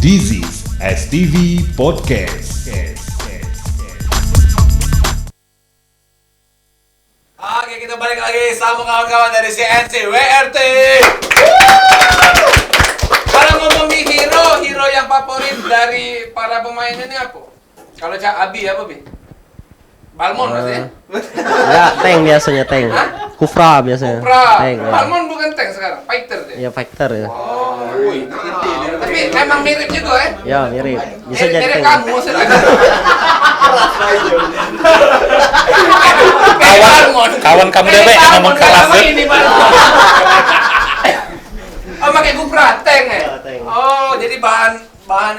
This is STV Podcast. Oke, kita balik lagi sama kawan-kawan dari CNC WRT. Kalau ngomongin hero yang favorit dari para pemain ini apa? Kalau Cak Abi apa, Bi? Balmon maksudnya? Ya, tank biasanya, tank. Kufra biasanya. Kufra. Tank, ya. Balmon bukan tank sekarang, fighter dia. Ya, fighter ya. Oh, wih. Tapi emang mirip juga ya? Ya, mirip. Bisa jadi mirip tank. kamu maksudnya. Balmon. Kawan kamu deh, Be, ngomong keras deh. Ini Balmon. Oh, pakai Kufra tank ya? Ya, tank. Oh, jadi bahan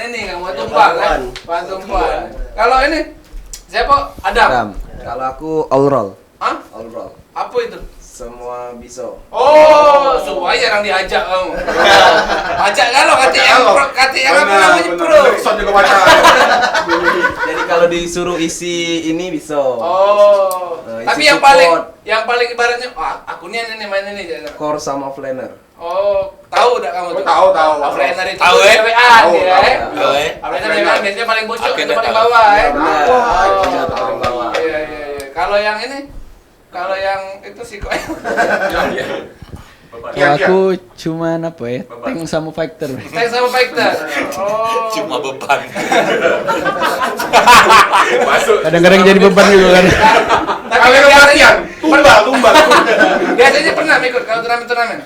ini kamu tumpang kan? Bahan tumpang. Kalau ini siapa? Adam. Kalau aku all roll. Hah? All roll. Apa itu? Semua bisa. Oh, semua jarang diajak kamu. Ajak kalau kata yang apa namanya pro. Jadi kalau disuruh isi ini bisa. Oh. Isi Tapi yang paling ibaratnya, aku nih main ini aja. Core sama flaner. Oh, tahu enggak kamu tuh? Tahu. Offlaner itu Tahu, ya? dewean Tahu, ya. tahu, ya. Offlaner dewean biasanya paling bocor Aku itu udah paling tahu. bawah ya. Benar. Oh, Paling bawah. Iya. Kalau yang ini, kalau yang itu sih kok. Ya aku cuman apa ya, tank sama fighter. Tank sama fighter. Oh. Cuma beban. Kadang-kadang jadi beban juga kan. Tapi Kalian latihan, tumbal. Biasanya pernah ikut kalau turnamen.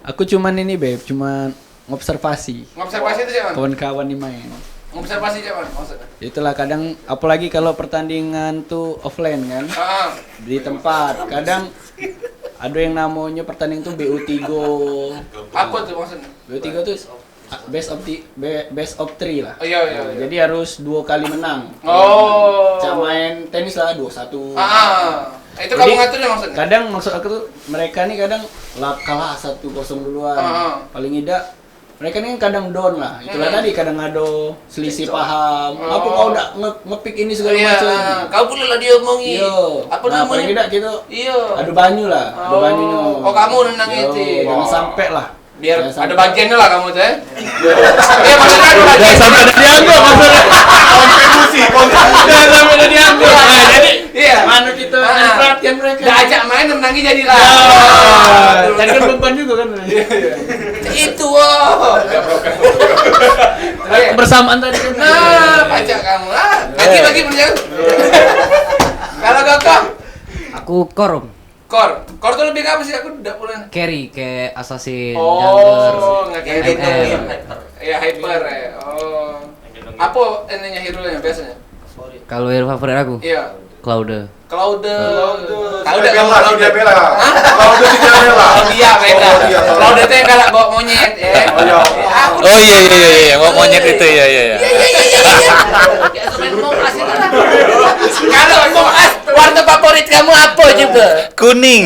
Aku cuman ini beb, cuman ngobservasi Ngobservasi itu siapa? kawan-kawan nih main. Ngobservasi siapa maksudnya? Itulah kadang, apalagi kalau pertandingan tuh offline kan, Ah. di tempat. Kadang ada yang namanya pertandingan tuh BU3. Apa tuh maksudnya? BU3 tuh best of 3 lah. Oh, iya. Jadi harus 2 kali menang. Oh. Sama main tenis lah 2-1. Itu Jadi, kamu ngaturnya maksudnya? Kadang maksud aku tuh mereka nih kadang kalah 1-0 duluan. Paling tidak mereka nih kan kadang down lah. Itulah tadi kadang ada selisih paham. Apa kau udah ngepick ini segala Iya. macam. Kau pula lah dia omongin. Iya. Apa Nah, paling namanya? tidak gitu. Iya. Adu banyu lah, adu banyunya. Oh, kamu nendang Yo, itu. Jangan sampai lah. Biar Jangan ada sampai. bagiannya lah kamu tuh ya. Iya, maksudnya ada bagian. Jangan sampai ada diambil maksudnya. Jangan sampai ada diambil. Nah, jadi Iya. mana kita perhatian mereka. Udah ajak main menangi jadilah. Jadi kan beban juga kan. Itu wow. Oke. Kebersamaan tadi kan. Nah, pajak kamu. Bagi punya. Kalau Gokong, Aku korum Kor tuh lebih ke apa sih? Aku udah pulang. carry kayak assassin, jungler, Oh, nggak kayak gitu. MR. Iya, hyper ya. Oh. Apa ininya hero-nya biasanya? Kalau hero favorit aku, Iya. Cloud. Claude Bella. Oh dia beda. Oh, iya. Claude itu yang galak bawa monyet ya. Oh, iya. Aku Oh iya, mau monyet itu ya. kayak main Momas itu lah. Kalau Momas, warna favorit kamu apa juga? Kuning.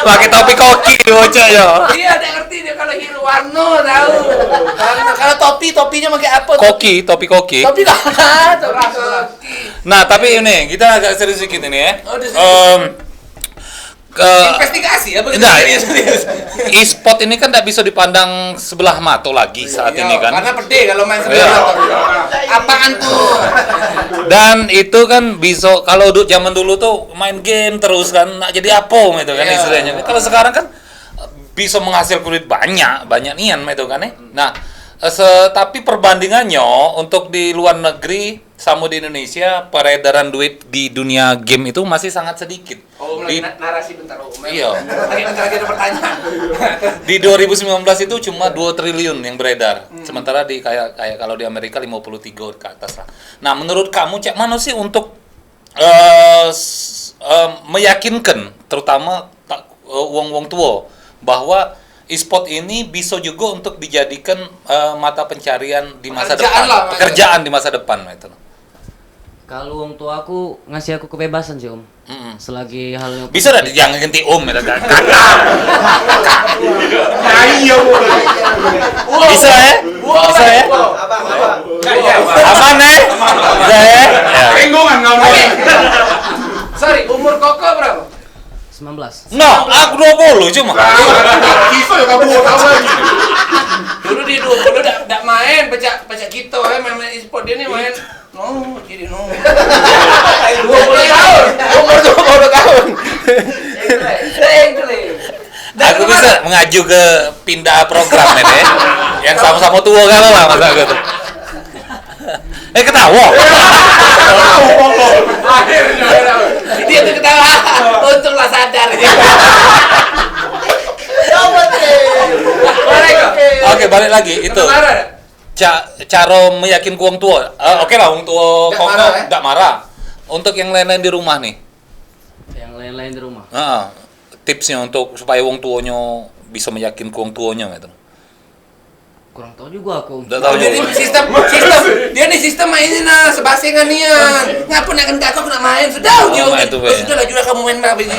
Pakai topi koki bocah ya. Iya, dia ngerti dia kalau hero warna tahu. Kalau topinya pakai apa? Topi koki. Topi lah, topi. Nah, tapi ini kita agak serius sedikit ini ya. Oh, serius. Investigasi apa? Nah, e-sport ini kan tidak bisa dipandang sebelah mata lagi saat ini kan. Karena pede kalau main Iya. sebelah. Apaan tuh? Dan itu kan bisa kalau zaman dulu tuh main game terus kan nak jadi apa gitu kan Iya. istilahnya. Kalau sekarang kan bisa menghasilkan duit banyak nian itu kan ya. Nah, tapi perbandingannya untuk di luar negeri sama di Indonesia peredaran duit di dunia game itu masih sangat sedikit. Oh, Di, narasi bentar. Iya. Lagi ada pertanyaan. di 2019 itu cuma 2 triliun yang beredar. Sementara di kayak kalau di Amerika 53 ke atas lah. Nah, menurut kamu Cak mana sih untuk meyakinkan terutama wong-wong tua bahwa e-sport ini bisa juga untuk dijadikan mata pencarian di masa Pekerjaan depan. lah, Pekerjaan di masa depan itu. Kalau orang tua aku ngasih aku kebebasan sih om. Selagi halnya Bisa dah jangan ganti om ya kan. Bisa ya? Bisa ya? Aman ya? Bisa ya? Tenggongan kamu. Sorry, umur Koko berapa? 19. No, aku 20 cuma. Kisah ya kamu tahu lagi. Dulu dia 20 pecah gitu main e-sport dia nih main jadi 20 tahun. Umur 20 tahun. Aku bisa mengaju ke pindah program ini yang sama-sama tua kalau lah masa gitu. Ketawa. Akhirnya dia tuh ketawa. Untunglah sadar. Oke, balik lagi itu. Cara meyakinkan wong tua. Oke lah, wong tua Nggak kok marah, ya? nggak marah. Untuk yang lain-lain di rumah nih. Yang lain-lain di rumah. Tipsnya untuk supaya wong tuanya bisa meyakinkan wong tuanya gitu. Kurang tahu juga aku. Nggak tahu Jadi juga. sistem mainnya nah sebasengan nian. Ngapa nak kena aku nak main sudah main tuh, ya. sudah lah juga kamu main berapa ini.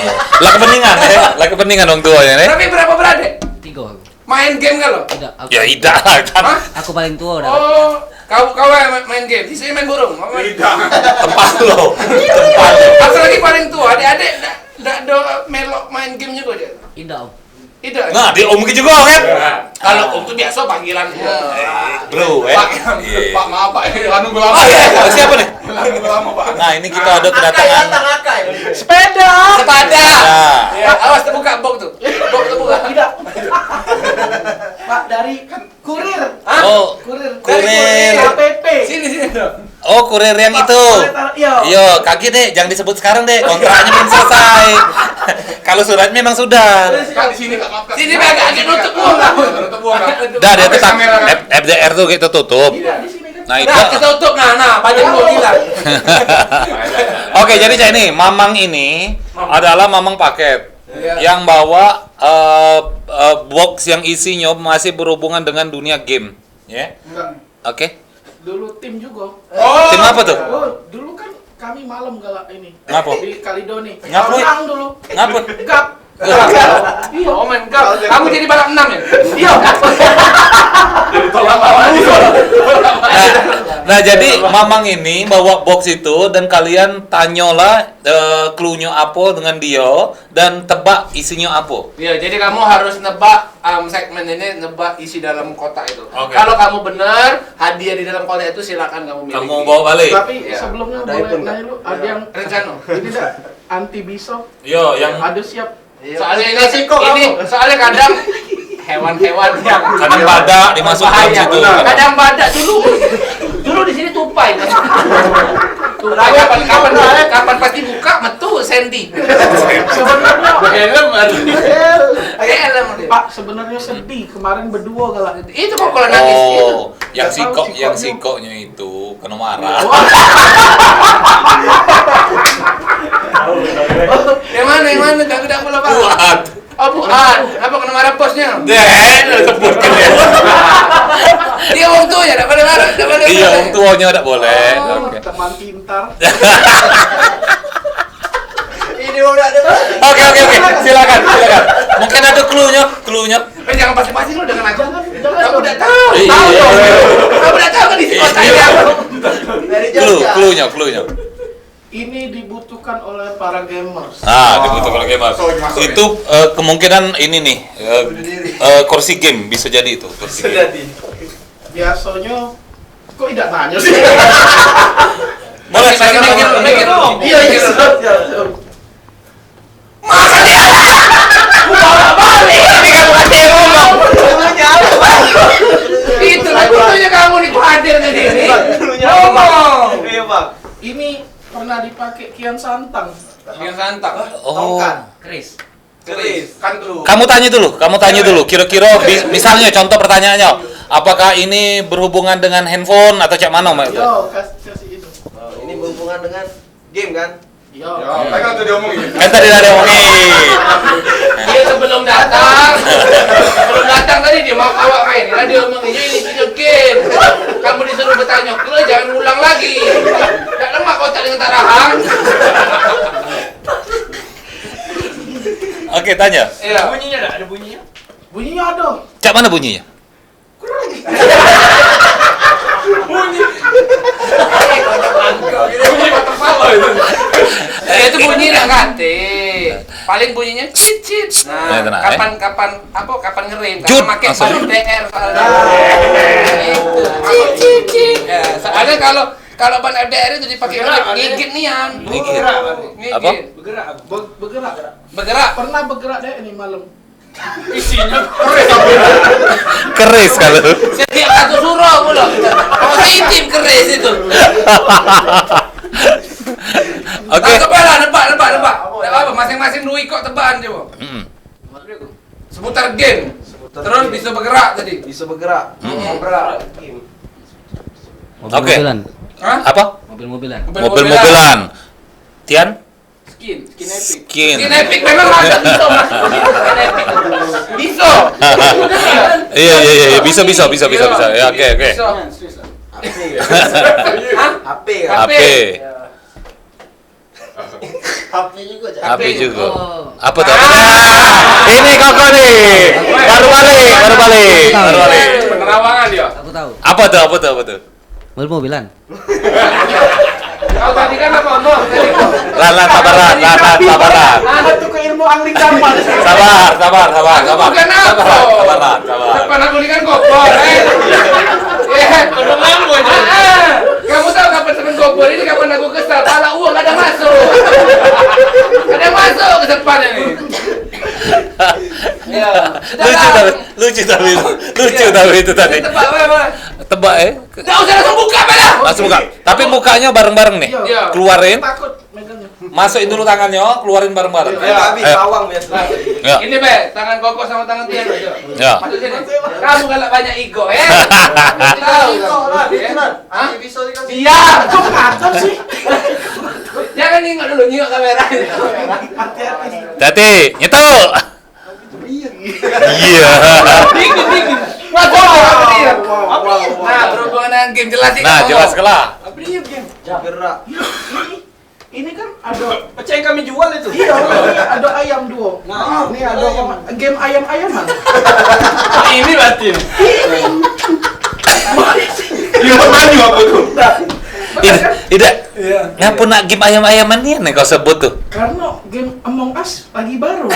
Lah kepentingan wong tuanya nih. Tapi berapa beradik? 3 aku. Main game kan lo? Tidak, aku. Ya tidak lah kan. Hah? Aku paling tua udah. Oh, kau yang main game, sisanya main burung. Tempat lo. Aku lagi paling tua, adik-adik ndak do melok main game juga dia. Tidak, Om. Tidak. Nah, dia om juga kan. Kalau om tuh biasa panggilan. Bro, Pak, Iya. Pak maaf Pak, anu Oh iya, siapa nih? lama Pak. Nah, ini kita ada kedatangan. Sepada. Nah, Ya, awas terbuka box tuh. Box terbuka. Tidak. Pak dari kurir. oh, Kurir. kurir. KPP. Sini dong. Oh, kurir yang itu. Iya. Iya, kaki deh, jangan disebut sekarang deh. Kontraknya belum selesai. Kalau suratnya memang sudah. Kan di sini Kak, maaf Kak. Sini agak nutup buang. Tutup buang Kak. Dah, dia Pakai tetap kamera, kan? FDR tuh kita tutup. Nah, itu. Nah, kita tutup. Nah, banyak gua bilang. Oke, jadi Cak ini, Mamang ini adalah Mamang paket yang bawa box yang isinya masih berhubungan dengan dunia game, ya. Enggak. Oke. Dulu tim juga. Oh. Tim apa tuh? Oh, dulu kan kami malam galak ini. Ngapa? Di Kalidoni. Ngapa? Orang dulu. Ngapa? Gap. Iya. Oh main gap. Kamu jadi balap 6 ya? Iya. Nah, jadi Mamang ini bawa box itu dan kalian tanyalah clue-nya apa dengan dia dan tebak isinya apa. Iya, jadi kamu harus nebak segmen ini nebak isi dalam kotak itu. Oke. Kalau kamu benar, hadiah di dalam kotak itu silakan kamu miliki. Kamu bawa balik. Tapi Iya. sebelumnya Ada boleh iPhone, nanya lu, ada yang Rencana. ini enggak anti biso? Yo, yang Ada siap. Soalnya ini soalnya kadang hewan-hewan yang kadang badak dimasukkan bahaya. situ. Kadang badak dulu di sini tupai. Tupai kapan pasti buka metu Sandy. Sebenarnya Pakai helm dia. Pak sebenarnya sedih kemarin berdua galak. Itu kok kalau nangis itu. Oh, yang sikoknya itu kena marah. Yang mana? Tidak boleh Pak. Buat. Oh bukan, apa kena marah bosnya? Sebutkan ya. Dia orang tua ya, tidak boleh marah, tidak boleh. Iya, orang tuanya enggak boleh. Oh, Oke. teman pintar. Ini udah ada. Oke. Silakan. Mungkin ada clue-nya. Jangan pasti-pasti lu dengan aja. Jangan Kamu dong. udah tahu. Iya. Tahu dong. Kamu udah tahu kan isi kotak ini apa? Dari jauh. Clue-nya. Ini dibutuhkan oleh para gamers. Dibutuhkan gamer. Itu kemungkinan ini nih kursi game bisa jadi itu. Kursi game. Biasanya kok tidak nanya sih? Boleh Mikir. Iya. Ini kamu ada yang ngomong. Itu lah dulunya kamu nih kok hadir ke sini. Ngomong. Iya, Bang. Ini pernah dipakai Kian Santang. Yang santang. Oh. Chris. Keris. Kan dulu. Kamu tanya dulu. Kira-kira misalnya contoh pertanyaannya, apakah ini berhubungan dengan handphone atau cak mana Mbak? Yo, kasih itu. Ini berhubungan dengan game kan? Yo. Kan kalau tuh diomongin. Kan tadi ada omongin. Dia sebelum datang tadi dia mau awak main. Lah dia ngomong ini game. Kamu disuruh bertanya, "Kalau jangan ulang lagi." Tak lama kotak dengan tarahang. Oke, tanya. Iya. Bunyinya ada. Cak mana bunyinya? Bunyi itu bunyi nak ganti. paling bunyinya cicit. Nah, Nah, tenang, kapan ngerem? Jut, Karena pakai maksudnya. balon DR soalnya. Itu. Cicit. Ya, soalnya kalau ban LDR itu dipakai ngigit nian. Ngigit. Ngigit. Apa? Bergerak. Pernah bergerak deh ini malam. Keris kalau. Setiap satu suruh mulu. Kalau intip keris itu. Oke. Coba lah, nebak. Tidak apa, masing-masing dua kok tebakan coba. Seputar game. Terus bisa bergerak tadi. Bisa bergerak. Bergerak. Game. Mobil-mobilan. Hah? Apa? Mobil-mobilan. Mobil-mobilan. Tian? Skin epic. Skin. Skin epic memang ada bisa mas. Skin epic. Bisa. Iya, bisa. Ya, oke. Bisa. HP kan? HP. HP. HP juga. HP juga. Oh. Apa tuh? Ini Koko nih. Baru balik. Penerawangan dia. Aku tahu. Apa tuh? Mobil-mobilan. Kau tadi kan apa ngomong? Lan, sabaran. Itu ke ilmu angling gampang. Sabar. Bukan aku. Sabaran. Depan aku ini kan kopor. Belum lampu aja. Kamu tahu kapan temen kopor ini kapan aku kesal? Pala uang ada masuk. Ada masuk ke depan ini. Ya. Lucu tapi itu tadi. Tebak apa? Tebak Nggak usah langsung buka malah. Langsung buka. Tapi mukanya bareng-bareng nih. Iya. Keluarin. Takut megangnya. Masukin dulu tangannya, keluarin bareng-bareng. Habis Ayo. bawang biasa. Ya. Ini be, tangan Koko sama tangan Tian aja. Ya. Masuk sini. Kamu galak banyak ego, ya? Tahu kan? Hah? Bisa dikasih. Diam. Kok ngatur sih? Jangan nyingok kamera. Hati, nyetuk. Iya. Dingin. Masuk apa dia? Nah, berhubungan dengan game jelasin. Nah, jelas kelah. Apa dia game? Gerak. Ini kan ada Pecah yang kami jual itu. iya, ini ada ayam duo. Nah, ini ada game ayam-ayaman. Ini berarti. Remote maju apa tuh? Tidak. Ngapa nak game ayam-ayaman nih kau sebut tuh? Karena game Among Us lagi baru.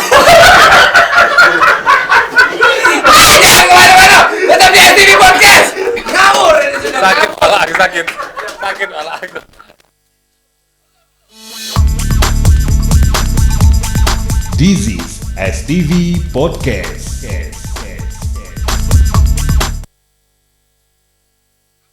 Jangan kemana-mana. Tetap di STV Podcast. Ngawur ini sudah. Sakit kepala aku sakit kepala aku. This is STV Podcast.